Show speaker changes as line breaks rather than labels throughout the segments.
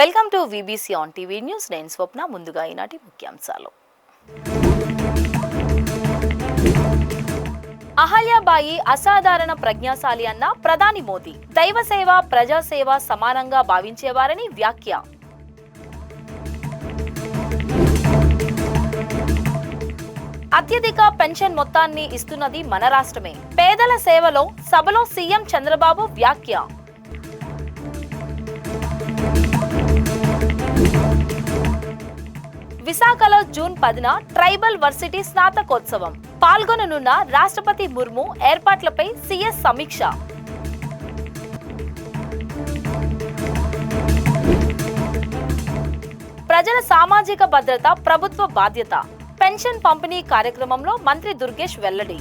Welcome to VBC on TV news. నేను స్వప్న. ముందుగా ఈనాటి ముఖ్యాంశాలు. అహల్యాబాయి అసాధారణ ప్రజ్ఞాశాలి అన్న ప్రధాని మోదీ. దైవసేవ ప్రజాసేవ సమానంగా భావించేవారని వ్యాఖ్య. అత్యధిక పెన్షన్ మొత్తాన్ని ఇస్తున్నది మన రాష్ట్రమే. పేదల సేవలో సభలో సీఎం చంద్రబాబు వ్యాఖ్య. విశాఖలో జూన్ 10న ట్రైబల్ వర్సిటీ స్నాతకోత్సవం. పాల్గొననున్న రాష్ట్రపతి ముర్ము. ఏర్పాట్లపై సీఎస్ సమీక్ష. ప్రజల సామాజిక భద్రత ప్రభుత్వ బాధ్యత. పెన్షన్ పంపిణీ కార్యక్రమంలో మంత్రి దుర్గేష్ వెల్లడి.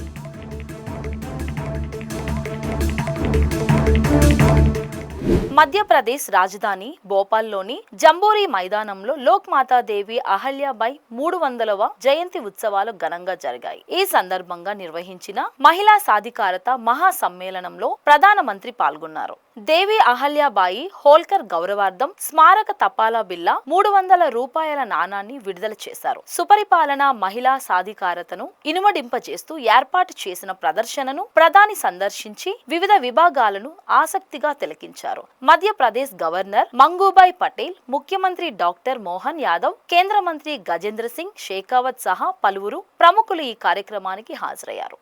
మధ్యప్రదేశ్ రాజధాని భోపాల్లోని జంబూరి మైదానంలో లోక్ మాతాదేవి అహల్యాబాయి 300వ జయంతి ఉత్సవాలు ఘనంగా జరిగాయి. ఈ సందర్భంగా నిర్వహించిన మహిళా సాధికారత మహా సమ్మేళనంలో ప్రధానమంత్రి పాల్గొన్నారు. దేవి అహల్యాబాయి హోల్కర్ గౌరవార్థం స్మారక తపాలా బిల్ల 300 రూపాయల నాణాన్ని విడుదల చేశారు. సుపరిపాలన మహిళా సాధికారతను ఇనుమడింపజేస్తూ ఏర్పాటు చేసిన ప్రదర్శనను ప్రధాని సందర్శించి వివిధ విభాగాలను ఆసక్తిగా తిలకించారు. మధ్యప్రదేశ్ గవర్నర్ మంగూభాయ్ పటేల్, ముఖ్యమంత్రి డాక్టర్ మోహన్ యాదవ్, కేంద్ర మంత్రి గజేంద్ర సింగ్ షేకావత్ సహా పలువురు ప్రముఖులు ఈ కార్యక్రమానికి హాజరయ్యారు.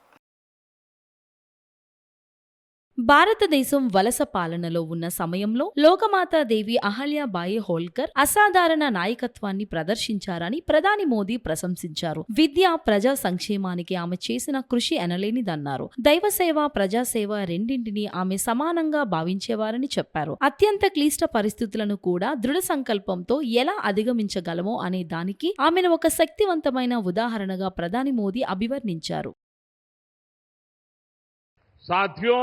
భారతదేశం వలస పాలనలో ఉన్న సమయంలో లోకమాతాదేవి అహల్యాబాయి హోల్కర్ అసాధారణ నాయకత్వాన్ని ప్రదర్శించారని ప్రధాని మోదీ ప్రశంసించారు. విద్య, ప్రజా సంక్షేమానికి ఆమె చేసిన కృషి ఎనలేనిదన్నారు. దైవసేవ, ప్రజాసేవ రెండింటినీ ఆమె సమానంగా భావించేవారని చెప్పారు. అత్యంత క్లిష్ట పరిస్థితులను కూడా దృఢ సంకల్పంతో ఎలా అధిగమించగలమో అనే దానికి ఆమెను ఒక శక్తివంతమైన ఉదాహరణగా ప్రధాని మోదీ అభివర్ణించారు.
साथियों,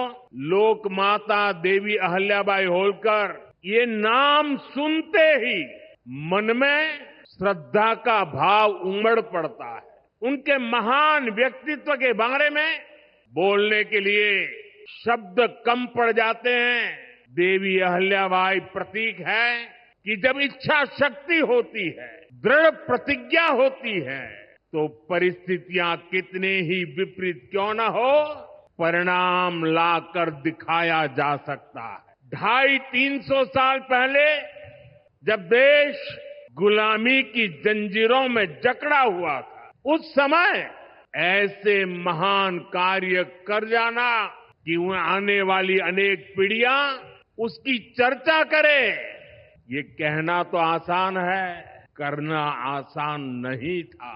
लोक माता देवी अहल्याबाई होलकर ये नाम सुनते ही मन में श्रद्धा का भाव उमड़ पड़ता है. उनके महान व्यक्तित्व के बारे में बोलने के लिए शब्द कम पड़ जाते हैं. देवी अहल्याबाई प्रतीक है कि जब इच्छा शक्ति होती है, दृढ़ प्रतिज्ञा होती है, तो परिस्थितियां कितने ही विपरीत क्यों न हो, परिणाम लाकर दिखाया जा सकता है. 250-300 साल पहले जब देश गुलामी की जंजीरों में जकड़ा हुआ था, उस समय ऐसे महान कार्य कर जाना कि आने वाली अनेक पीढ़ियां उसकी चर्चा करें, ये कहना तो आसान है, करना आसान नहीं था.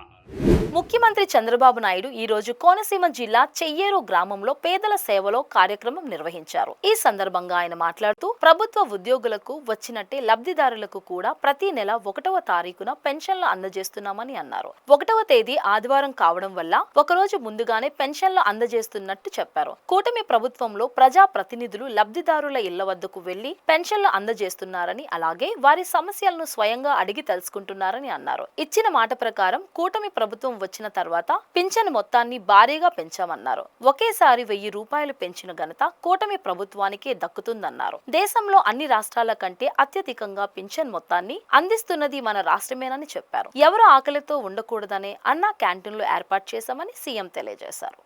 ముఖ్యమంత్రి చంద్రబాబు నాయుడు ఈ రోజు కోనసీమ జిల్లా చెయ్యేరు గ్రామంలో పేదల సేవలో కార్యక్రమం నిర్వహించారు. ఈ సందర్భంగా ఆయన మాట్లాడుతూ ప్రభుత్వ ఉద్యోగులకు వచ్చినట్టే లబ్ధిదారులకు కూడా ప్రతి నెల 1వ తారీఖున పెన్షన్లు అందజేస్తున్నామని అన్నారు. 1వ తేదీ ఆదివారం కావడం వల్ల ఒకరోజు ముందుగానే పెన్షన్లు అందజేస్తున్నట్టు చెప్పారు. కూటమి ప్రభుత్వంలో ప్రజా ప్రతినిధులు లబ్ధిదారుల ఇళ్ల వద్దకు వెళ్లి పెన్షన్లు అందజేస్తున్నారని, అలాగే వారి సమస్యలను స్వయంగా అడిగి తెలుసుకుంటున్నారని అన్నారు. ఇచ్చిన మాట ప్రకారం కూటమి ప్రభుత్వం వచ్చిన తర్వాత పింఛను మొత్తాన్ని భారీగా పెంచామన్నారు. ఒకేసారి 1000 రూపాయలు పెంచిన ఘనత కూటమి ప్రభుత్వానికే దక్కుతుందన్నారు. దేశంలో అన్ని రాష్ట్రాల కంటే అత్యధికంగా పింఛన్ మొత్తాన్ని అందిస్తున్నది మన రాష్ట్రమేనని చెప్పారు. ఎవరు ఆకలితో ఉండకూడదనే అన్నా క్యాంటీన్లు ఏర్పాటు చేశామని సీఎం తెలియజేశారు.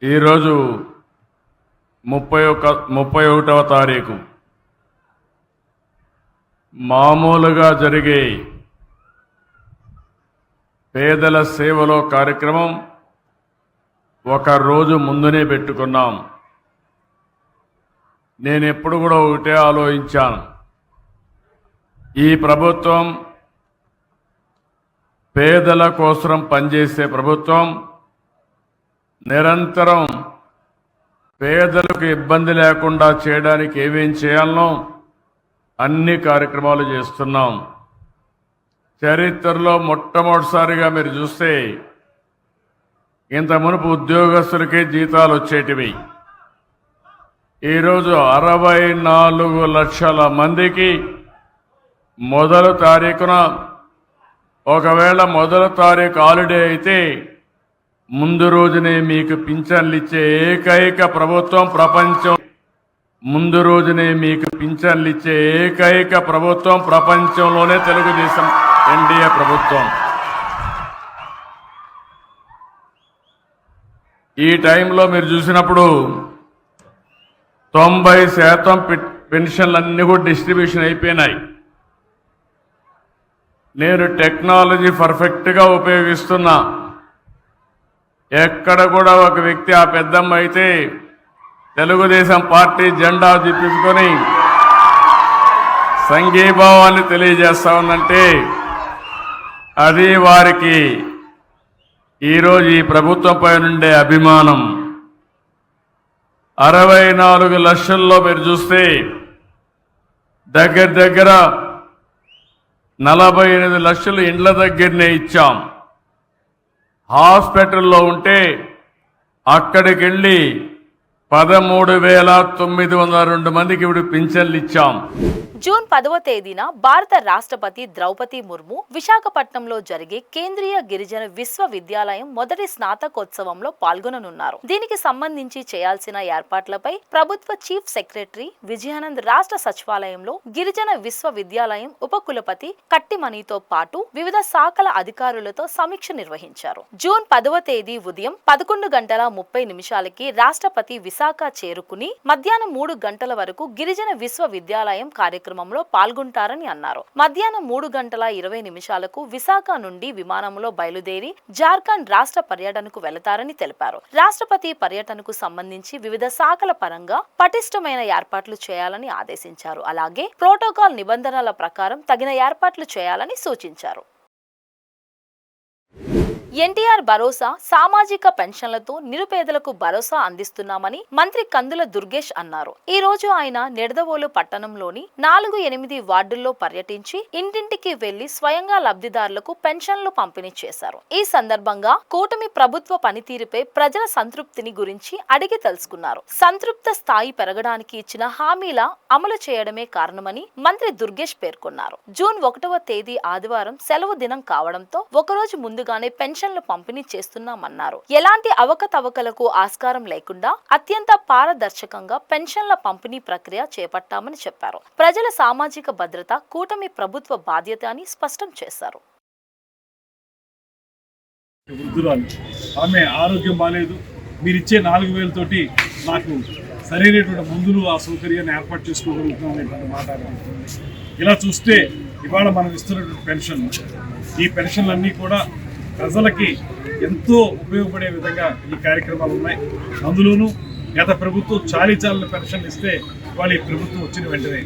ఈరోజు 31వ తారీఖు మామూలుగా జరిగే పేదల సేవలో కార్యక్రమం ఒక రోజు ముందునే పెట్టుకున్నాం. నేను ఎప్పుడు కూడా ఒకటే ఆలోచించాను, ఈ ప్రభుత్వం పేదల కోసం పనిచేసే ప్రభుత్వం, నిరంతరం పేదలకు ఇబ్బంది లేకుండా చేయడానికి ఏమేం చేయాలనో అన్ని కార్యక్రమాలు చేస్తున్నాం. చరిత్రలో మొట్టమొదటిసారిగా మీరు చూస్తే ఇంత మునుపు ఉద్యోగస్తులకే జీతాలు వచ్చేటివి. ఈరోజు 64 లక్షల మందికి మొదటి తారీఖున, ఒకవేళ మొదటి తారీఖు హాలిడే అయితే ముందు రోజునే మీకు పింఛన్లు ఇచ్చే ఏకైక ప్రభుత్వం ప్రపంచం ముందు రోజునే మీకు పింఛన్లు ఇచ్చే ఏకైక ప్రభుత్వం ప్రపంచంలోనే తెలుగుదేశం ఎన్డీఏ ప్రభుత్వం. ఈ టైంలో మీరు చూసినప్పుడు 90% పెన్షన్లన్నీ కూడా డిస్ట్రిబ్యూషన్ అయిపోయినాయి. నేను టెక్నాలజీ పర్ఫెక్ట్గా ఉపయోగిస్తున్నా. ఎక్కడ కూడా ఒక వ్యక్తి ఆ పెద్దమ్మ అయితే తెలుగుదేశం పార్టీ జెండా దిప్పించుకొని సంఘీభావాన్ని తెలియజేస్తా ఉందంటే అది వారికి ఈరోజు ఈ ప్రభుత్వంపై నుండే అభిమానం. 64 లక్షల్లో మీరు చూస్తే దగ్గర 48 లక్షలు ఇండ్ల దగ్గరనే ఇచ్చాం. హాస్పిటల్లో ఉంటే అక్కడికి వెళ్ళి 13,902 మందికి ఇప్పుడు పింఛన్లు ఇచ్చాం.
జూన్ 10వ తేదీన భారత రాష్ట్రపతి ద్రౌపది ముర్ము విశాఖపట్నంలో జరిగే కేంద్రీయ గిరిజన విశ్వవిద్యాలయం మొదటి స్నాతకోత్సవంలో పాల్గొననున్నారు. దీనికి సంబంధించి చేయాల్సిన ఏర్పాట్లపై ప్రభుత్వ చీఫ్ సెక్రటరీ విజయానంద్ రాష్ట్ర సచివాలయంలో గిరిజన విశ్వవిద్యాలయం ఉపకులపతి కట్టిమణితో పాటు వివిధ శాఖల అధికారులతో సమీక్ష నిర్వహించారు. జూన్ 10వ తేదీ ఉదయం 11:30 రాష్ట్రపతి విశాఖ చేరుకుని మధ్యాహ్నం 3 గంటల వరకు గిరిజన విశ్వవిద్యాలయం కార్యక్రమంలో పాల్గొంటారని అన్నారు. మధ్యాహ్నం 3:20 విశాఖ నుండి విమానంలో బయలుదేరి జార్ఖండ్ రాష్ట్ర పర్యటనకు వెళతారని తెలిపారు. రాష్ట్రపతి పర్యటనకు సంబంధించి వివిధ శాఖల పరంగా పటిష్టమైన ఏర్పాట్లు చేయాలని ఆదేశించారు. అలాగే ప్రోటోకాల్ నిబంధనల ప్రకారం తగిన ఏర్పాట్లు చేయాలని సూచించారు. ఎన్టీఆర్ భరోసా సామాజిక పెన్షన్లతో నిరుపేదలకు భరోసా అందిస్తున్నామని మంత్రి కందుల దుర్గేష్ అన్నారు. ఈ రోజు ఆయన నిడదవోలు పట్టణంలోని 4-8 వార్డుల్లో పర్యటించి ఇంటింటికి వెళ్లి స్వయంగా లబ్ధిదారులకు పెన్షన్లు పంపిణీ చేశారు. ఈ సందర్భంగా కూటమి ప్రభుత్వ పనితీరుపై ప్రజల సంతృప్తిని గురించి అడిగి తెలుసుకున్నారు. సంతృప్త స్థాయి పెరగడానికి ఇచ్చిన హామీల అమలు చేయడమే కారణమని మంత్రి దుర్గేష్ పేర్కొన్నారు. జూన్ 1వ తేదీ ఆదివారం సెలవు దినం కావడంతో ఒకరోజు ముందుగానే పెన్షన్లు పంపిణీ చేస్తున్నామన్నారు. ఎలాంటి అవకతవకలకు ఆస్కారం లేకుండా అత్యంత పారదర్శకంగా పెన్షన్ల పంపిణీ ప్రక్రియ చేపట్టామని చెప్పారు. ప్రజల సామాజిక భద్రత కూటమి ప్రభుత్వ బాధ్యత అని స్పష్టం చేశారు.
ఆమె ఆరోగ్యం బాలేదు, మీరిచ్చే 4,000 తోటి నాకు సరైనటువంటి మందులు ఆ సౌకర్యాన్ని ఏర్పాటు చేసుకోగలుగుతున్నాం అనేటువంటి మాట అనిపిస్తుంది. ఇలా చూస్తే ఇవాళ మనం ఇస్తున్నటువంటి పెన్షన్, ఈ పెన్షన్లన్నీ కూడా ప్రజలకి ఎంతో ఉపయోగపడే విధంగా ఈ కార్యక్రమాలు ఉన్నాయి. అందులోనూ గత ప్రభుత్వం చాలీచాలని పెన్షన్లు ఇస్తే ఇవాళ ఈ ప్రభుత్వం వచ్చిన వెంటనే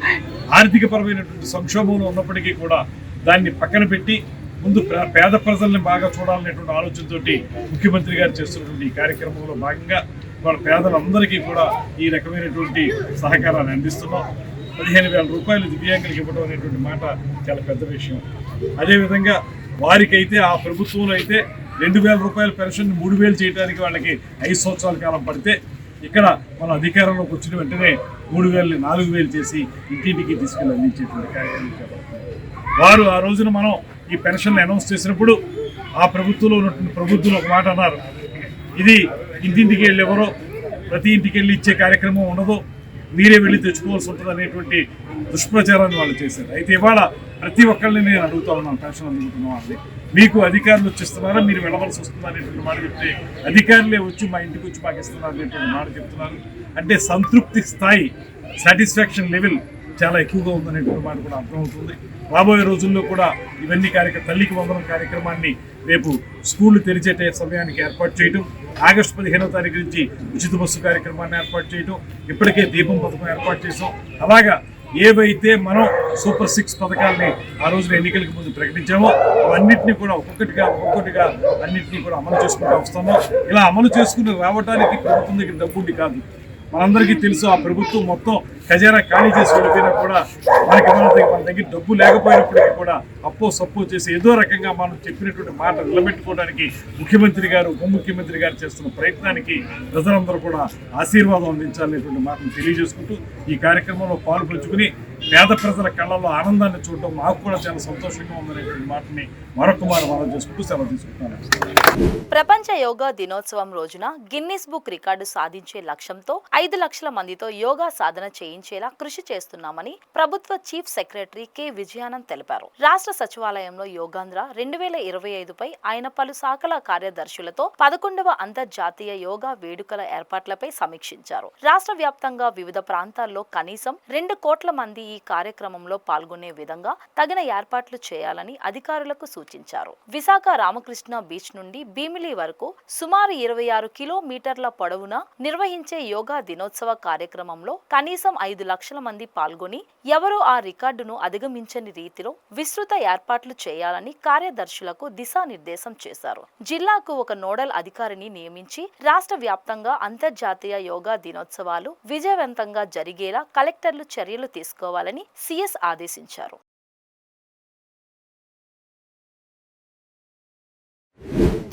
ఆర్థికపరమైనటువంటి సంక్షోభంలో ఉన్నప్పటికీ కూడా దాన్ని పక్కన పెట్టి ముందు పేద ప్రజల్ని బాగా చూడాలనేటువంటి ఆలోచనతోటి ముఖ్యమంత్రి గారు చేస్తున్నటువంటి ఈ కార్యక్రమంలో భాగంగా వాళ్ళ పేదలందరికీ కూడా ఈ రకమైనటువంటి సహకారాన్ని అందిస్తున్నాం. 15,000 రూపాయలు దివ్యాంగులకు ఇవ్వడం అనేటువంటి మాట చాలా పెద్ద విషయం. అదేవిధంగా వారికైతే ఆ ప్రభుత్వంలో అయితే 2,000 రూపాయల పెన్షన్ 3,000 చేయడానికి వాళ్ళకి 5 సంవత్సరాల కాలం పడితే ఇక్కడ మన అధికారంలోకి వచ్చిన వెంటనే 3,000ని 4,000 చేసి ఇంటింటికి తీసుకెళ్ళి అందించేటువంటి కార్యక్రమం చేపడుతున్నారు. వారు ఆ రోజున మనం ఈ పెన్షన్ అనౌన్స్ చేసినప్పుడు ఆ ప్రభుత్వంలో ఉన్నటువంటి ప్రభుత్వం ఒక మాట అన్నారు, ఇది ఇంటింటికి వెళ్ళి ఎవరో ప్రతి ఇంటికి వెళ్ళి ఇచ్చే కార్యక్రమం ఉండదు, మీరే వెళ్ళి తెచ్చుకోవాల్సి ఉంటుంది అనేటువంటి దుష్ప్రచారాన్ని వాళ్ళు చేశారు. అయితే ఇవాళ ప్రతి ఒక్కరిని నేను అడుగుతా ఉన్నాను, పెన్షన్ అందుకుంటున్నాం అని, మీకు అధికారులు వచ్చిస్తున్నారా, మీరు వెళ్ళవలసి వస్తుందా అనేటువంటి మాట చెప్తే అధికారులే వచ్చి మా ఇంటికి వచ్చి మాకు ఇస్తున్నారు అనేటువంటి మాట చెప్తున్నారు. అంటే సంతృప్తి స్థాయి, సాటిస్ఫాక్షన్ లెవెల్ చాలా ఎక్కువగా ఉందనేటువంటి మాట కూడా అర్థమవుతుంది. రాబోయే రోజుల్లో కూడా ఇవన్నీ తల్లికి వందనం కార్యక్రమాన్ని రేపు స్కూళ్లు తెరిచే సమయానికి ఏర్పాటు చేయడం, ఆగస్టు 15వ తారీఖు నుంచి ఉచిత బస్సు కార్యక్రమాన్ని ఏర్పాటు చేయడం, ఇప్పటికే దీపం పథకం ఏర్పాటు చేసాం. అలాగా ఏవైతే మనం సూపర్ 6 పథకాలని ఆ రోజున ఎన్నికలకు ముందు ప్రకటించామో అవన్నింటినీ కూడా ఒక్కొక్కటిగా అన్నింటినీ కూడా అమలు చేసుకుంటూ వస్తున్నాం. ఇలా అమలు చేసుకుని రావడానికి ప్రభుత్వం దగ్గర డబ్బుండి కాదు, మనందరికీ తెలుసు ఆ ప్రభుత్వం మొత్తం ఖజానా ఖాళీ చేసి వెళ్ళిపోయినా కూడా మన దగ్గర డబ్బు లేకపోయినప్పటికీ కూడా అప్పో సప్పో చేసి ఏదో రకంగా మనం చెప్పినటువంటి మాట నిలబెట్టుకోవడానికి ముఖ్యమంత్రి గారు ఉప ముఖ్యమంత్రి గారు చేస్తున్న ప్రయత్నానికి ప్రజలందరూ కూడా ఆశీర్వాదం అందించాలనేటువంటి మాటను తెలియజేసుకుంటూ ఈ కార్యక్రమంలో పాల్పంచుకుని పేద ప్రజల కళ్ళల్లో ఆనందాన్ని చూడటం మాకు కూడా చాలా సంతోషంగా ఉందనేటువంటి మాటని మరొక మనం చేసుకుంటూ సెలవు తీసుకుంటున్నాను.
ప్రపంచ యోగా దినోత్సవం రోజున గిన్నిస్ బుక్ రికార్డు సాధించే లక్ష్యంతో 5 లక్షల మందితో యోగా సాధన చేయించేలా కృషి చేస్తున్నామని ప్రభుత్వ చీఫ్ సెక్రటరీ కె విజయానంద్ తెలిపారు. రాష్ట్ర సచివాలయంలో యోగాంధ్ర 2025పై ఆయన పలు శాఖల కార్యదర్శులతో 11వ అంతర్జాతీయ యోగా వేడుకల ఏర్పాట్లపై సమీక్షించారు. రాష్ట్ర వ్యాప్తంగా వివిధ ప్రాంతాల్లో కనీసం 2 కోట్ల మంది ఈ కార్యక్రమంలో పాల్గొనే విధంగా తగిన ఏర్పాట్లు చేయాలని అధికారులకు సూచించారు. విశాఖ రామకృష్ణ బీచ్ నుండి భీమిలి వరకు సుమారు 26 కిలోమీటర్ల పొడవున నిర్వహించే యోగా దినోత్సవ కార్యక్రమంలో కనీసం 5 లక్షల మంది పాల్గొని ఎవరూ ఆ రికార్డును అధిగమించని రీతిలో విస్తృత ఏర్పాట్లు చేయాలని కార్యదర్శులకు దిశానిర్దేశం చేశారు. జిల్లాకు ఒక నోడల్ అధికారిని నియమించి రాష్ట్ర వ్యాప్తంగా అంతర్జాతీయ యోగా దినోత్సవాలు విజయవంతంగా జరిగేలా కలెక్టర్లు చర్యలు తీసుకోవాలని సిఎస్ ఆదేశించారు.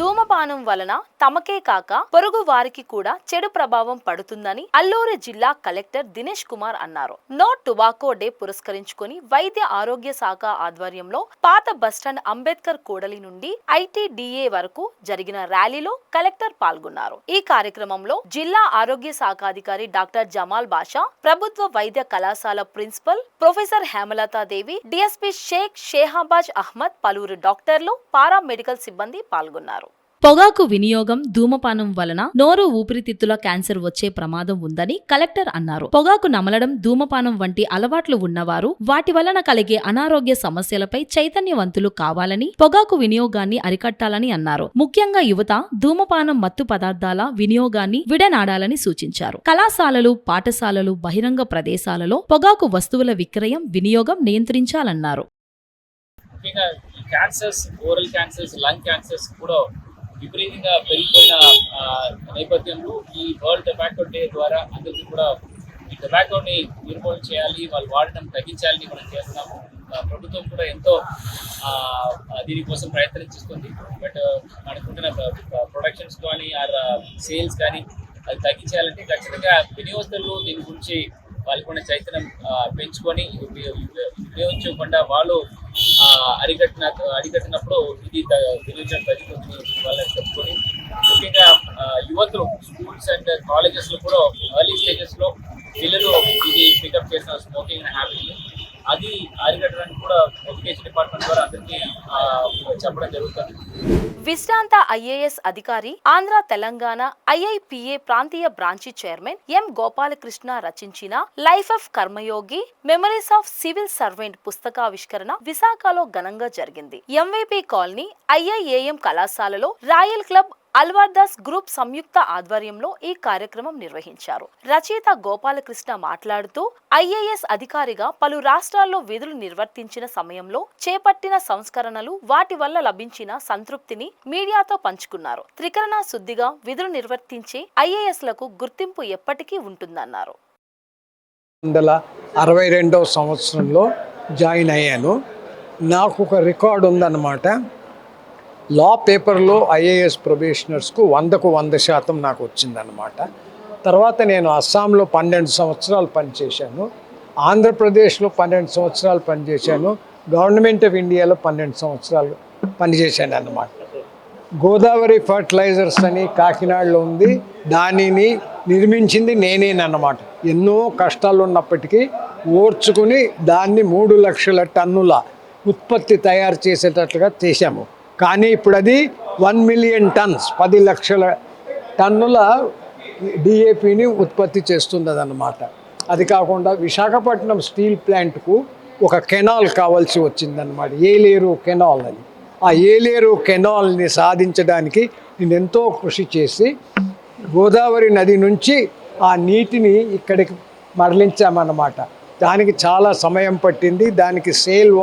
ధూమపానం వలన తమకే కాక పొరుగు వారికి కూడా చెడు ప్రభావం పడుతుందని అల్లూరు జిల్లా కలెక్టర్ దినేష్ కుమార్ అన్నారు. నో టొబాకో డే పురస్కరించుకొని వైద్య ఆరోగ్య శాఖ ఆధ్వర్యంలో పాత బస్టాండ్ అంబేద్కర్ కూడలి నుండి ఐటీడీఏ వరకు జరిగిన ర్యాలీలో కలెక్టర్ పాల్గొన్నారు. ఈ కార్యక్రమంలో జిల్లా ఆరోగ్య శాఖాధికారి డాక్టర్ జమాల్ బాషా, ప్రభుత్వ వైద్య కళాశాల principal professor Hemalathadevi, DSP Shaik Shahbaz Ahmed, పలువురు డాక్టర్లు, పారామెడికల్ సిబ్బంది పాల్గొన్నారు.
పొగాకు వినియోగం, ధూమపానం వలన నోరు, ఊపిరితిత్తుల క్యాన్సర్ వచ్చే ప్రమాదం ఉందని కలెక్టర్ అన్నారు. పొగాకు నమలడం, ధూమపానం వంటి అలవాట్లు ఉన్నవారు వాటి వలన కలిగే అనారోగ్య సమస్యలపై చైతన్యవంతులు కావాలని, పొగాకు వినియోగాన్ని అరికట్టాలని అన్నారు. ముఖ్యంగా యువత ధూమపానం, మత్తు పదార్థాల వినియోగాన్ని విడనాడాలని సూచించారు. కళాశాలలు, పాఠశాలలు, బహిరంగ ప్రదేశాలలో పొగాకు వస్తువుల విక్రయం, వినియోగం నియంత్రించాలన్నారు.
విపరీతంగా పెరిగిపోయిన నేపథ్యంలో ఈ వరల్డ్ టొబాకో డే ద్వారా అందరికీ కూడా ఈ టొబాకోని నిర్మూలన చేయాలి, వాళ్ళు వాడడం తగ్గించాలని మనం చేస్తున్నాము. ప్రభుత్వం కూడా ఎంతో దీనికోసం ప్రయత్నం చేస్తుంది. బట్ మనకుంటున్న ప్రొడక్షన్స్ కానీ సేల్స్ కానీ అది తగ్గించాలంటే ఖచ్చితంగా వినియోగస్తులు దీని గురించి వాళ్ళకున్న చైతన్యం పెంచుకొని వినియోగించకుండా వాళ్ళు అరికట్టినప్పుడు ఇది వినియోగం తగ్గుతుంది వాళ్ళని చెప్పుకొని, ముఖ్యంగా యువతులు స్కూల్స్ అండ్ కాలేజెస్లో కూడా ఎర్లీ స్టేజెస్లో పిల్లలు ఇది పికప్ చేసిన స్మోకింగ్ హ్యాబిట్ అది అరికట్టడానికి కూడా ఎడ్యుకేషన్ డిపార్ట్మెంట్ ద్వారా అందరికీ చెప్పడం జరుగుతుంది.
విశ్రాంత ఐఏఎస్ అధికారి, ఆంధ్ర తెలంగాణ ఐఐపిఏ ప్రాంతీయ బ్రాంచి చైర్మన్ ఎం గోపాలకృష్ణ రచించిన life of Karmayogi, memories of civil servant పుస్తకావిష్కరణ విశాఖలో ఘనంగా జరిగింది. ఎంవైపీ కాలనీ ఐఐఏఎం కళాశాలలో రాయల్ క్లబ్ అల్వార్దాస్ గ్రూప్ సంయుక్త ఆధ్వర్యంలో ఈ కార్యక్రమం నిర్వహించారు. రచయిత గోపాలకృష్ణ మాట్లాడుతూ ఐఏఎస్ అధికారిగా పలు రాష్ట్రాల్లో విధులు నిర్వర్తించిన సమయంలో చేపట్టిన సంస్కరణలు, వాటి వల్ల లభించిన సంతృప్తిని మీడియాతో పంచుకున్నారు. త్రికరణ శుద్ధిగా విధులు నిర్వర్తించే ఐఏఎస్లకు గుర్తింపు ఎప్పటికీ ఉంటుందన్నారు.
1962వ సంవత్సరంలో జాయిన్ అయ్యాను. నాకు ఒక రికార్డు ఉందన్నమాట. లా పేపర్లో ఐఏఎస్ ప్రొబేషనర్స్కు 100కు 100% నాకు వచ్చిందనమాట. తర్వాత నేను అస్సాంలో 12 సంవత్సరాలు పనిచేశాను, ఆంధ్రప్రదేశ్లో 12 సంవత్సరాలు పనిచేశాను, గవర్నమెంట్ ఆఫ్ ఇండియాలో 12 సంవత్సరాలు పనిచేశాను అన్నమాట. గోదావరి ఫర్టిలైజర్స్ అని కాకినాడలో ఉంది, దానిని నిర్మించింది నేనేనన్నమాట. ఎన్నో కష్టాలు ఉన్నప్పటికీ ఓర్చుకుని దాన్ని 3 లక్షల టన్నుల ఉత్పత్తి తయారు చేసేటట్లుగా చేశాము. కానీ ఇప్పుడు అది 1 మిలియన్ టన్స్, 10 లక్షల టన్నుల డిఏపిని ఉత్పత్తి చేస్తుంది అన్నమాట. అది కాకుండా విశాఖపట్నం స్టీల్ ప్లాంట్కు ఒక కెనాల్ కావాల్సి వచ్చిందన్నమాట, ఏలేరు కెనాల్ అని. ఆ ఏలేరు కెనాల్ని సాధించడానికి నేను ఎంతో కృషి చేసి గోదావరి నది నుంచి ఆ నీటిని ఇక్కడికి మరలించామన్నమాట. దానికి చాలా సమయం పట్టింది. దానికి సేల్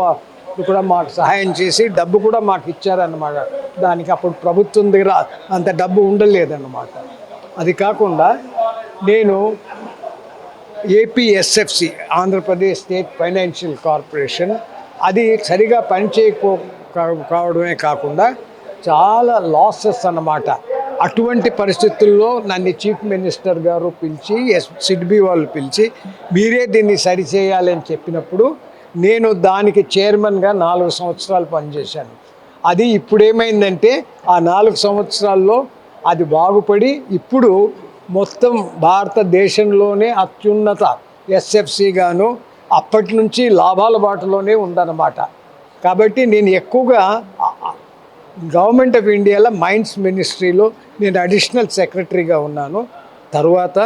కూడా మాకు సహాయం చేసి డబ్బు కూడా మాకు ఇచ్చారన్నమాట. దానికి అప్పుడు ప్రభుత్వం దగ్గర అంత డబ్బు ఉండలేదన్నమాట. అది కాకుండా నేను APSFC, Andhra Pradesh state financial corporation, అది సరిగా కావడమే కాకుండా చాలా లాసెస్ అన్నమాట. అటువంటి పరిస్థితుల్లో నన్ను చీఫ్ మినిస్టర్ గారు పిలిచి, సిడ్బీ వాళ్ళు పిలిచి, మీరే దీన్ని సరిచేయాలని చెప్పినప్పుడు నేను దానికి చైర్మన్గా 4 సంవత్సరాలు పనిచేశాను. అది ఇప్పుడు ఏమైందంటే ఆ 4 సంవత్సరాల్లో అది బాగుపడి ఇప్పుడు మొత్తం భారతదేశంలోనే అత్యున్నత ఎస్ఎఫ్సిగాను అప్పటి నుంచి లాభాల బాటలోనే ఉందన్నమాట. కాబట్టి నేను ఎక్కువగా గవర్నమెంట్ ఆఫ్ ఇండియాలో మైన్స్ మినిస్ట్రీలో నేను అడిషనల్ సెక్రటరీగా ఉన్నాను. తర్వాత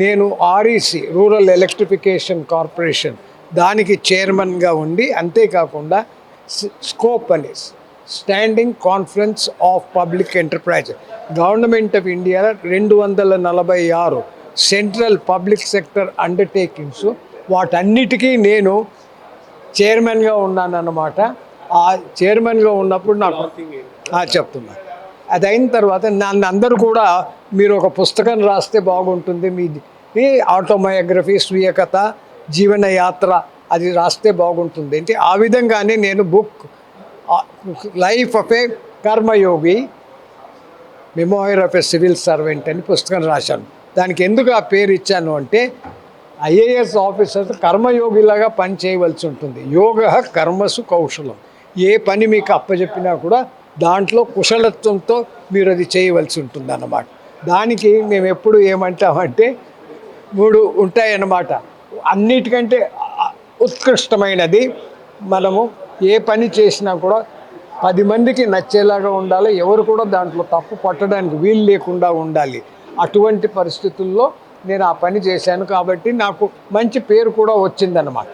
నేను ఆర్ఈసి, రూరల్ ఎలక్ట్రిఫికేషన్ కార్పొరేషన్, దానికి చైర్మన్గా ఉండి, అంతేకాకుండా స్కోప్ అని standing conference of public enterprise, government of India 246 central public sector undertakings, వాటన్నిటికీ నేను చైర్మన్గా ఉన్నానన్నమాట. ఆ చైర్మన్గా ఉన్నప్పుడు నాకు చెప్తున్నా. అది అయిన తర్వాత నన్ను అందరూ కూడా మీరు ఒక పుస్తకం రాస్తే బాగుంటుంది, మీ ఆటోబయోగ్రఫీ, స్వీయ కథ, జీవన యాత్ర అది రాస్తే బాగుంటుంది అంటే ఆ విధంగానే నేను book life of A Karmayogi, memoir of A civil servant అని పుస్తకం రాశాను. దానికి ఎందుకు ఆ పేరు ఇచ్చాను అంటే ఐఏఎస్ ఆఫీసర్స్ కర్మయోగిలాగా పని చేయవలసి ఉంటుంది. యోగ కర్మసు కౌశలం, ఏ పని మీకు అప్పచెప్పినా కూడా దాంట్లో కుశలత్వంతో మీరు అది చేయవలసి ఉంటుంది అన్నమాట. దానికి మేము ఎప్పుడు ఏమంటామంటే 3 ఉంటాయన్నమాట. అన్నిటికంటే ఉత్కృష్టమైనది, మనము ఏ పని చేసినా కూడా 10 మందికి నచ్చేలాగా ఉండాలి, ఎవరు కూడా దాంట్లో తప్పు పట్టడానికి వీలు లేకుండా ఉండాలి. అటువంటి పరిస్థితుల్లో నేను ఆ పని చేశాను కాబట్టి నాకు మంచి పేరు కూడా వచ్చిందన్నమాట.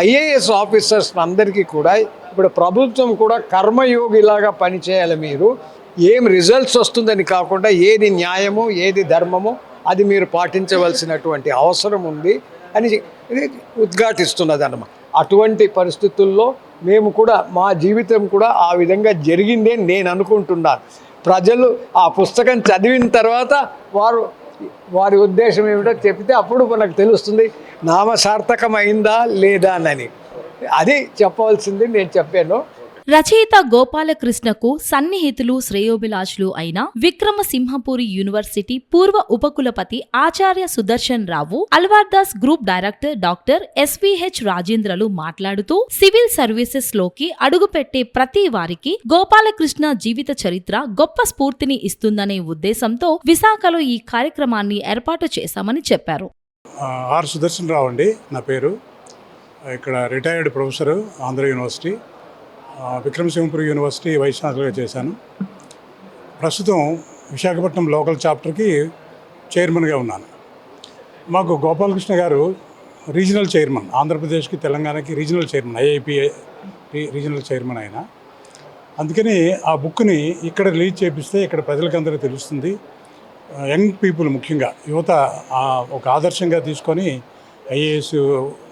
ఐఏఎస్ ఆఫీసర్స్ అందరికీ కూడా ఇప్పుడు ప్రభుత్వం కూడా కర్మయోగిలాగా పనిచేయాలి. మీరు ఏం రిజల్ట్స్ వస్తుందని కాకుండా ఏది న్యాయమో ఏది ధర్మమో అది మీరు పాటించవలసినటువంటి అవసరం ఉంది అని ఉద్ఘాటిస్తున్నది అన్నమాట. అటువంటి పరిస్థితుల్లో మేము కూడా మా జీవితం కూడా ఆ విధంగా జరిగిందే నేను అనుకుంటున్నాను. ప్రజలు ఆ పుస్తకం చదివిన తర్వాత వారి ఉద్దేశం ఏమిటో చెప్తే అప్పుడు మనకు తెలుస్తుంది నామసార్థకమైందా లేదా అని. అది చెప్పవలసింది నేను చెప్పాను.
రచయిత గోపాలకృష్ణకు సన్నిహితులు, శ్రేయోభిలాషులు అయిన విక్రమసింహపురి యూనివర్సిటీ పూర్వ ఉపకులపతి ఆచార్య సుదర్శన్ రావు, అల్వార్దాస్ గ్రూప్ డైరెక్టర్ డాక్టర్ ఎస్విహెచ్ రాజేంద్రలు మాట్లాడుతూ సివిల్ సర్వీసెస్ లోకి అడుగుపెట్టే ప్రతి వారికి గోపాలకృష్ణ జీవిత చరిత్ర గొప్ప స్ఫూర్తిని ఇస్తుందనే ఉద్దేశంతో విశాఖలో ఈ కార్యక్రమాన్ని ఏర్పాటు చేశామని చెప్పారు.
ఆర్ సుదర్శన్ రావు అండి నా పేరు. ఇక్కడ retired professor Andhra university, Vikramasimhapuri university vice ఛాన్సలర్గా చేశాను. ప్రస్తుతం విశాఖపట్నం లోకల్ చాప్టర్కి చైర్మన్గా ఉన్నాను. మాకు గోపాలకృష్ణ గారు రీజనల్ చైర్మన్, ఆంధ్రప్రదేశ్కి తెలంగాణకి రీజనల్ చైర్మన్, ఐఐపిఏ రీజనల్ చైర్మన్ ఆయన. అందుకని ఆ బుక్ని ఇక్కడ రిలీజ్ చేపిస్తే ఇక్కడ ప్రజలకందరికీ తెలుస్తుంది. యంగ్ పీపుల్, ముఖ్యంగా యువత ఒక ఆదర్శంగా తీసుకొని ఐఏఎస్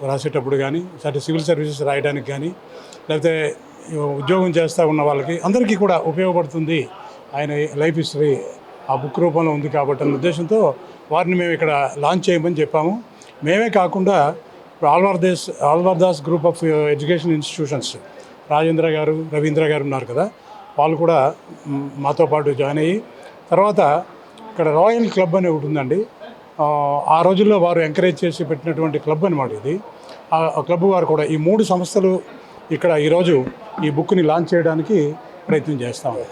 రాసేటప్పుడు కానీ, సివిల్ సర్వీసెస్ రాయడానికి కానీ, లేకపోతే ఉద్యోగం చేస్తూ ఉన్న వాళ్ళకి అందరికీ కూడా ఉపయోగపడుతుంది. ఆయన లైఫ్ హిస్టరీ ఆ బుక్ రూపంలో ఉంది కాబట్టి అన్న ఉద్దేశంతో వారిని మేము ఇక్కడ లాంచ్ చేయమని చెప్పాము. మేమే కాకుండా Alwardas group of education institutions, Rajendra గారు, రవీంద్ర గారు ఉన్నారు కదా, వాళ్ళు కూడా మాతో పాటు జాయిన్ అయ్యి, తర్వాత ఇక్కడ రాయల్ క్లబ్ అని ఒకటి ఉందండి. ఆ రోజుల్లో వారు ఎంకరేజ్ చేసి పెట్టినటువంటి క్లబ్ అనమాట ఇది. ఆ క్లబ్ వారు కూడా ఈ 3 సంస్థలు ఇక్కడ ఈరోజు ఈ బుక్ని లాంచ్ చేయడానికి ప్రయత్నం చేస్తాము.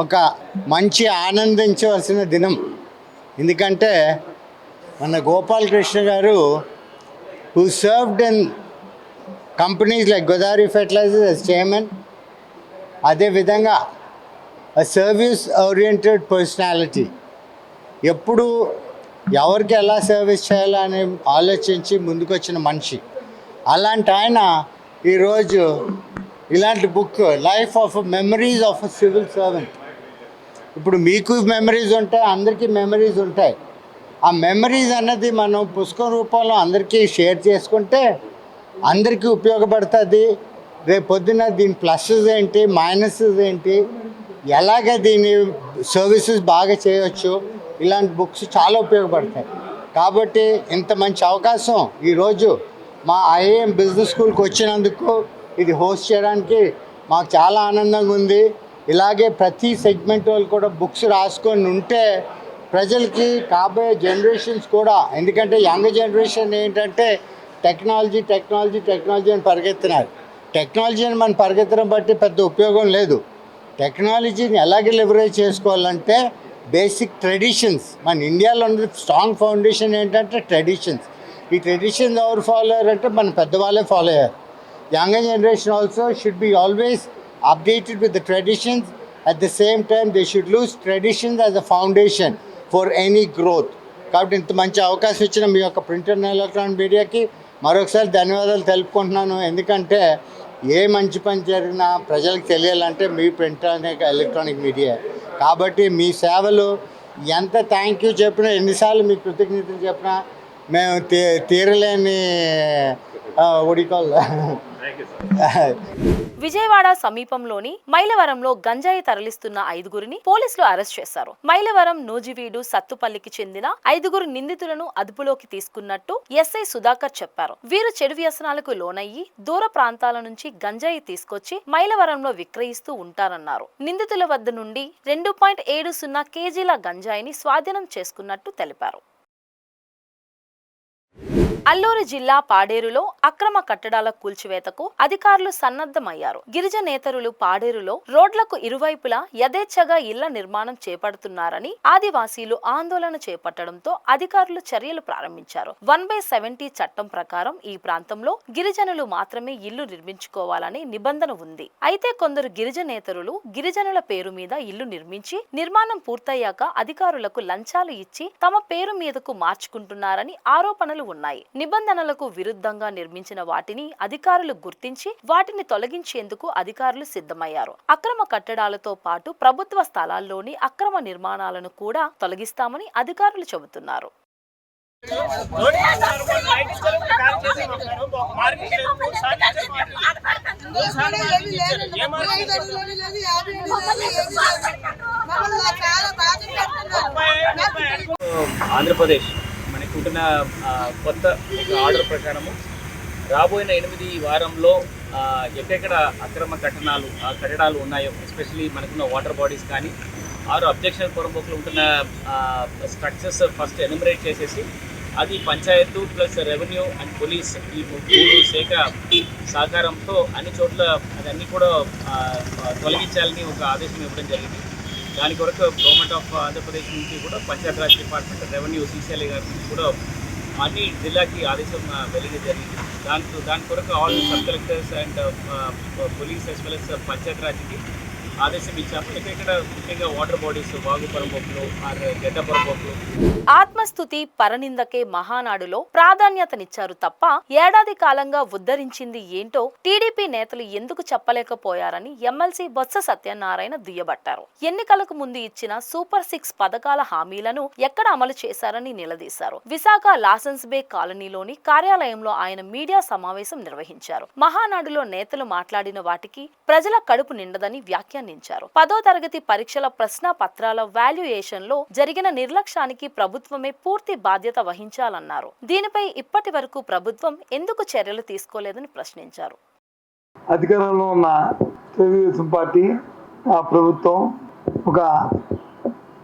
ఒక మంచి ఆనందించవలసిన దినం. ఎందుకంటే మన గోపాలకృష్ణ గారు who served in companies like Godavari fertilisers as chairman, అదేవిధంగా సర్వీస్ ఓరియంటెడ్ పర్సనాలిటీ, ఎప్పుడు ఎవరికి ఎలా సర్వీస్ చేయాలని ఆలోచించి ముందుకొచ్చిన మనిషి. అలాంటి ఆయన ఈరోజు ఇలాంటి book life of memories of a civil servant. ఇప్పుడు మీకు మెమరీస్ ఉంటాయి, అందరికీ మెమరీస్ ఉంటాయి. ఆ మెమరీస్ అన్నది మనం పుస్తకం రూపంలో అందరికీ షేర్ చేసుకుంటే అందరికీ ఉపయోగపడుతుంది. రేపు పొద్దున దీని ప్లస్సెస్ ఏంటి, మైనసెస్ ఏంటి, ఎలాగ దీని సర్వీసెస్ బాగా చేయవచ్చు, ఇలాంటి బుక్స్ చాలా ఉపయోగపడతాయి. కాబట్టి ఇంత మంచి అవకాశం ఈరోజు మా ఐఏఎం బిజినెస్ స్కూల్కి వచ్చినందుకు ఇది హోస్ట్ చేయడానికి మాకు చాలా ఆనందంగా ఉంది. ఇలాగే ప్రతి సెగ్మెంట్ వాళ్ళు కూడా బుక్స్ రాసుకొని ఉంటే ప్రజలకి కాబోయే జనరేషన్స్ కూడా, ఎందుకంటే యంగ్ జనరేషన్ ఏంటంటే టెక్నాలజీ టెక్నాలజీ టెక్నాలజీ అని పరిగెత్తున్నారు. టెక్నాలజీని మనం పరిగెత్తడం బట్టి పెద్ద ఉపయోగం లేదు. టెక్నాలజీని ఎలాగే లెవరేజ్ చేసుకోవాలంటే బేసిక్ ట్రెడిషన్స్, మన ఇండియాలో ఉన్న స్ట్రాంగ్ ఫౌండేషన్ ఏంటంటే ట్రెడిషన్స్. ఈ ట్రెడిషన్స్ ఎవరు ఫాలో అయ్యారంటే మన పెద్దవాళ్ళే ఫాలో అయ్యారు. Young generation also should be always updated with the traditions. At the same time, they should use traditions as a foundation for any growth. కాబట్టి ఇంత మంచి అవకాశం ఇచ్చిన మీ యొక్క ప్రింట్ అండ్ ఎలక్ట్రానిక్ మీడియాకి మరొకసారి ధన్యవాదాలు తెలుపుకుంటున్నాను. ఎందుకంటే ఏ మంచి పని జరిగినా ప్రజలకు తెలియాలంటే me print and electronic media. కాబట్టి మీ సేవలు ఎంత థ్యాంక్ యూ చెప్పినా, ఎన్నిసార్లు మీ కృతజ్ఞతలు చెప్పినా మేము తీరలేని ఉడికోల్.
విజయవాడ సమీపంలోని మైలవరంలో గంజాయి తరలిస్తున్న 5గురిని పోలీసులు అరెస్ట్ చేశారు. మైలవరం, నూజివీడు, సత్తుపల్లికి చెందిన 5గురు నిందితులను అదుపులోకి తీసుకున్నట్టు ఎస్ఐ సుధాకర్ చెప్పారు. వీరు చెడు వ్యసనాలకు లోనయ్యి దూర ప్రాంతాల నుంచి గంజాయి తీసుకొచ్చి మైలవరంలో విక్రయిస్తూ ఉంటారన్నారు. నిందితుల వద్ద నుండి 2.70 కేజీల గంజాయిని స్వాధీనం చేసుకున్నట్టు తెలిపారు. అల్లూరు జిల్లా పాడేరులో అక్రమ కట్టడాల కూల్చివేతకు అధికారులు సన్నద్ధమయ్యారు. గిరిజనేతరులు పాడేరులో రోడ్లకు ఇరువైపులా యథేచ్ఛగా ఇళ్ల నిర్మాణం చేపడుతున్నారని ఆదివాసీలు ఆందోళన చేపట్టడంతో అధికారులు చర్యలు ప్రారంభించారు. 1/70 చట్టం ప్రకారం ఈ ప్రాంతంలో గిరిజనులు మాత్రమే ఇల్లు నిర్మించుకోవాలని నిబంధన ఉంది. అయితే కొందరు గిరిజనేతరులు గిరిజనుల పేరు మీద ఇల్లు నిర్మించి నిర్మాణం పూర్తయ్యాక అధికారులకు లంచాలు ఇచ్చి తమ పేరు మీదకు మార్చుకుంటున్నారని ఆరోపణలు ఉన్నాయి. నిబంధనలకు విరుద్ధంగా నిర్మించిన వాటిని అధికారులు గుర్తించి వాటిని తొలగించేందుకు అధికారులు సిద్ధమయ్యారు. అక్రమ కట్టడాలతో పాటు ప్రభుత్వ స్థలాల్లోని అక్రమ నిర్మాణాలను కూడా తొలగిస్తామని అధికారులు చెబుతున్నారు.
ఆంధ్రప్రదేశ్ మనకుంటున్న కొత్త ఆర్డర్ ప్రకారము రాబోయిన 8 వారంలో ఎక్కడెక్కడ అక్రమ కట్టడాలు ఉన్నాయో, ఎస్పెషలీ మనకున్న వాటర్ బాడీస్ కానీ 6 అబ్జెక్షన్ పొరంబోకులు ఉంటున్న స్ట్రక్చర్స్ ఫస్ట్ ఎన్యూమరేట్ చేసేసి అది Panchayat plus revenue and police ఈ 3 శాఖ సహకారంతో అన్ని చోట్ల అదన్నీ కూడా తొలగించాలని ఒక ఆదేశం ఇవ్వడం జరిగింది. దాని కొరకు గవర్నమెంట్ ఆఫ్ ఆంధ్రప్రదేశ్ నుంచి కూడా పంచాయతీరాజ్ డిపార్ట్మెంట్, రెవెన్యూ, సిసిఎల్ఏ గారి నుంచి కూడా అన్ని జిల్లాకి ఆదేశం వెలిగి జరిగింది. దాని కొరకు all sub collectors and police as well as పంచాయతీరాజ్కి ఆదేశం ఇచ్చాము. ఇక్కడ ముఖ్యంగా వాటర్ బాడీస్, వాగు పొరంబోకులు, గడ్డ పొరంబోకులు.
ఆత్మస్తుతి పరనిందకే మహానాడులో ప్రాధాన్యతనిచ్చారు తప్ప ఏడాది కాలంగా ఉద్ధరించింది ఏంటో టీడీపీ నేతలు ఎందుకు చెప్పలేకపోయారని ఎమ్మెల్సీ బొత్స సత్యనారాయణ దుయ్యబట్టారు. ఎన్నికలకు ముందు ఇచ్చిన సూపర్ 6 పథకాల హామీలను ఎక్కడ అమలు చేశారని నిలదీశారు. విశాఖ లాసెన్స్ బే కాలనీలోని కార్యాలయంలో ఆయన మీడియా సమావేశం నిర్వహించారు. మహానాడులో నేతలు మాట్లాడిన వాటికి ప్రజల కడుపు నిండదని వ్యాఖ్యానించారు. 10వ తరగతి పరీక్షల ప్రశ్న పత్రాల వాల్యుయేషన్ లో జరిగిన నిర్లక్ష్యానికి ప్రభుత్వమే పూర్తి బాధ్యత వహించాలన్నారు. దీనిపై ఇప్పటి వరకు ప్రభుత్వం ఎందుకు చర్యలు తీసుకోలేదని ప్రశ్నించారు.
అధికారంలో ఉన్న తెలుగుదేశం పార్టీ, ఆ ప్రభుత్వం ఒక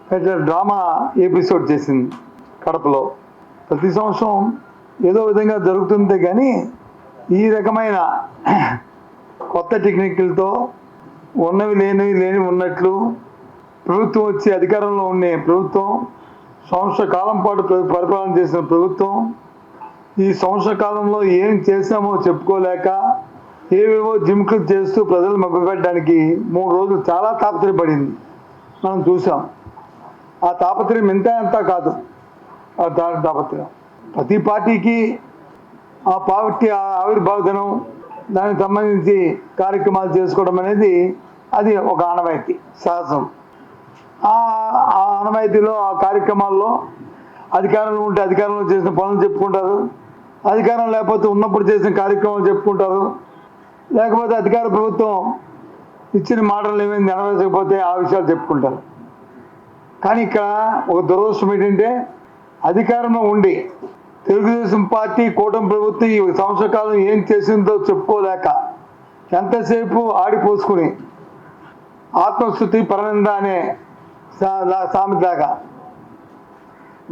పెద్ద డ్రామా ఎపిసోడ్ చేసింది కడపలో. ప్రతి సంవత్సరం ఏదో విధంగా జరుగుతుంది, కానీ ఈ రకమైన కొత్త టెక్నిక్లతో ఉన్నవి లేని ఉన్నట్లు ప్రభుత్వం వచ్చి అధికారంలో ఉండే ప్రభుత్వం, సంవత్సర కాలం పాటు పరిపాలన చేసిన ప్రభుత్వం ఈ సంవత్సర కాలంలో ఏం చేశామో చెప్పుకోలేక ఏవేవో జిమ్కులు చేస్తూ ప్రజలు మభ్యపెట్టడానికి 3 రోజులు చాలా తాపత్రయపడింది. మనం చూసాం. ఆ తాపత్రయం ఎంత కాదు, ఆ తాపత్రయం ప్రతి పార్టీకి ఆ పార్టీ ఆవిర్భావ దినం, దానికి సంబంధించి కార్యక్రమాలు చేసుకోవడం అనేది అది ఒక ఆనవాయితీ, సహజం. ఆ ఆనవాయితీలో, ఆ కార్యక్రమాల్లో అధికారంలో ఉంటే అధికారంలో చేసిన పనులు చెప్పుకుంటారు, అధికారం లేకపోతే ఉన్నప్పుడు చేసిన కార్యక్రమాలు చెప్పుకుంటారు, లేకపోతే అధికార ప్రభుత్వం ఇచ్చిన మాటలు ఏమైనా నెరవేర్చకపోతే ఆ విషయాలు చెప్పుకుంటారు. కానీ ఇక్కడ ఒక దురదృష్టం ఏంటంటే అధికారంలో ఉండి తెలుగుదేశం పార్టీ కూటమి ప్రభుత్వం ఈ సంవత్సర కాలం ఏం చేసిందో చెప్పుకోలేక ఎంతసేపు ఆడిపోసుకుని ఆత్మస్థుతి పరనింద అనే సామెతలాగా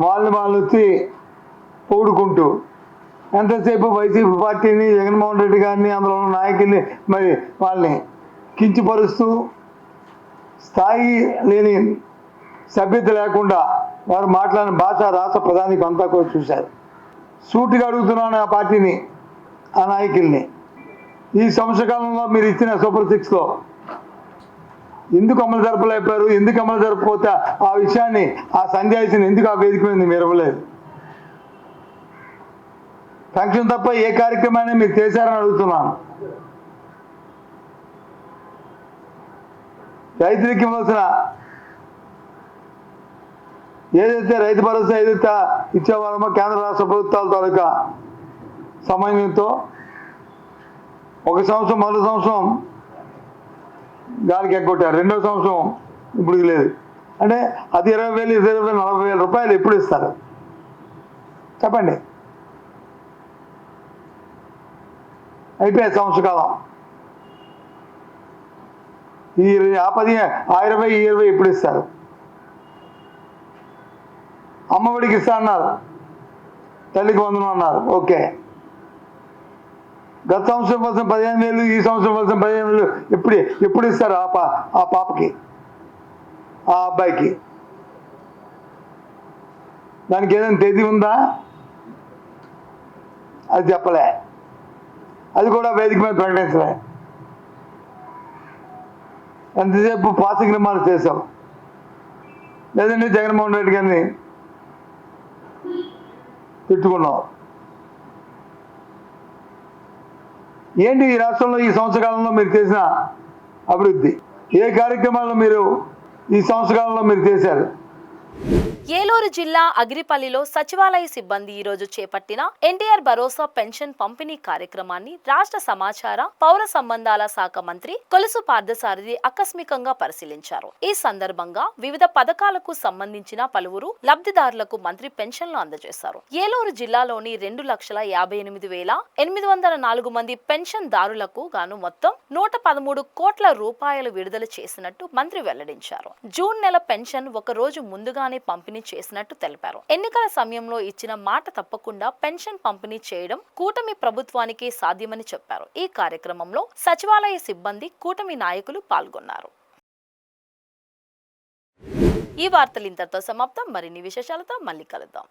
వాళ్ళు వచ్చి పొగుడుకుంటూ ఎంతసేపు వైసీపీ పార్టీని జగన్మోహన్ రెడ్డి గారిని అందులో ఉన్న నాయకుల్ని మరి వాళ్ళని కించపరుస్తూ స్థాయి లేని సభ్యత లేకుండా వారు మాట్లాడిన భాష రాష్ట్ర ప్రధానికి అంతా కూడా చూశారు. సూటిగా అడుగుతున్నాను ఆ పార్టీని, ఆ నాయకుల్ని, ఈ సంవత్సర కాలంలో మీరు ఇచ్చిన సూపర్ 6లో ఎందుకు అమలు జరపలేపారు? ఎందుకు అమలు జరపకపోతే ఆ విషయాన్ని, ఆ సందేశాన్ని ఎందుకు ఆ వేదిక మీద మీరు ఇవ్వలేదు? ఫంక్షన్ తప్ప ఏ కార్యక్రమాన్ని మీరు చేశారని అడుగుతున్నాను. రైతులకి ఇవ్వాల్సిన ఏదైతే రైతు భరోసా ఏదైతే ఇచ్చేవాళ్ళమో కేంద్ర రాష్ట్ర ప్రభుత్వాల తాలూకా సమన్వయంతో ఒక సంవత్సరం మొదటి సంవత్సరం గాలికి ఎగ్గొట్టారు, రెండో సంవత్సరం ఇప్పుడు లేదు. అంటే అది 20,000, 20,000, 40,000 రూపాయలు ఎప్పుడు ఇస్తారు చెప్పండి? అయిపోయాయి సంవత్సర కాలం. ఈ 10, 20 ఎప్పుడు ఇస్తారు? అమ్మఒడికి ఇస్తా అన్నారు, తల్లికి వందనం అన్నారు, ఓకే. గత సంవత్సరం కోసం 15,000, ఈ సంవత్సరం కోసం 15,000 ఎప్పుడు ఇస్తారు ఆ పాపకి, ఆ అబ్బాయికి? దానికి ఏదైనా తేదీ ఉందా? అది చెప్పలే, అది కూడా వేదిక మీద ప్రకటించలే. ఎంతసేపు పాసింగ్ రిమార్క్స్ చేశాం, లేదంటే జగన్మోహన్ రెడ్డి గారిని తిట్టుకున్నాం. ఏంటి ఈ రాష్ట్రంలో ఈ సంవత్సర కాలంలో మీరు చేసిన అభివృద్ధి? ఏ కార్యక్రమాలను మీరు ఈ సంవత్సర కాలంలో మీరు చేశారు?
ఏలూరు జిల్లా అగిరిపల్లిలో సచివాలయ సిబ్బంది ఈ రోజు చేపట్టిన ఎన్టీఆర్ భరోసా పెన్షన్ పంపిణీ కార్యక్రమాన్ని రాష్ట్ర సమాచార పౌర సంబంధాల శాఖ మంత్రి కొలుసు పార్థసారథి ఆకస్మికంగా పరిశీలించారు. ఈ సందర్భంగా వివిధ పథకాలకు సంబంధించిన పలువురు లబ్ధిదారులకు మంత్రి పెన్షన్లు అందజేశారు. ఏలూరు జిల్లాలోని 2,58,804 మంది పెన్షన్ దారులకు గాను మొత్తం 113 కోట్ల రూపాయలు విడుదల చేసినట్టు మంత్రి వెల్లడించారు. జూన్ నెల పెన్షన్ ఒక రోజు ముందుగానే పంపిణీ చేసినట్టు తెలిపారు. ఎన్నికల సమయంలో ఇచ్చిన మాట తప్పకుండా పెన్షన్ పంపిణీ చేయడం కూటమి ప్రభుత్వానికి సాధ్యమని చెప్పారు. ఈ కార్యక్రమంలో సచివాలయ సిబ్బంది, కూటమి నాయకులు పాల్గొన్నారు. ఈ వార్తలు ఇంతటితో సమాప్తం. మరిన్ని విశేషాలతో మళ్ళీ కలుద్దాం.